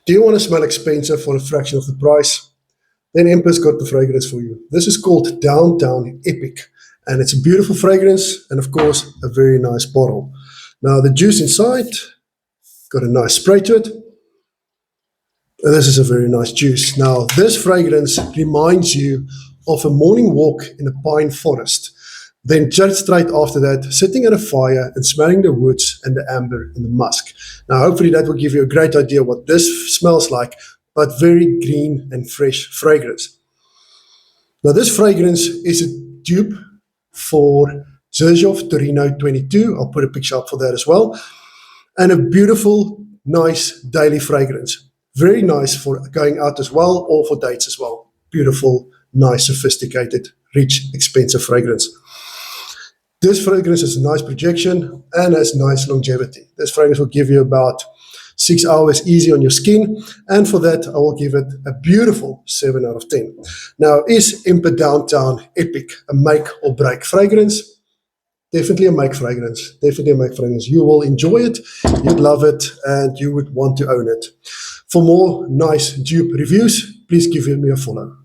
Do you want to smell expensive for a fraction of the price? Then Emper's got the fragrance for you. This is called Downtown Epic, and it's a beautiful fragrance and, of course, a very nice bottle. Now, the juice inside, got a nice spray to it. And this is a very nice juice. Now, this fragrance reminds you of a morning walk in a pine forest. Then just straight after that, sitting at a fire and smelling the woods and the amber and the musk. Now, hopefully that will give you a great idea what this smells like, but very green and fresh fragrance. Now, this fragrance is a dupe for Xerjoff Torino 22. I'll put a picture up for that as well. And a beautiful, nice daily fragrance. Very nice for going out as well or for dates as well. Beautiful, nice, sophisticated, rich, expensive fragrance. This fragrance has a nice projection and has nice longevity. This fragrance will give you about 6 hours easy on your skin, and for that I will give it a beautiful 7 out of 10. Now, is Emper Downtown Epic a make or break fragrance? Definitely a make fragrance. Definitely a make fragrance. You will enjoy it, you'd love it, and you would want to own it. For more nice dupe reviews, please give me a follow.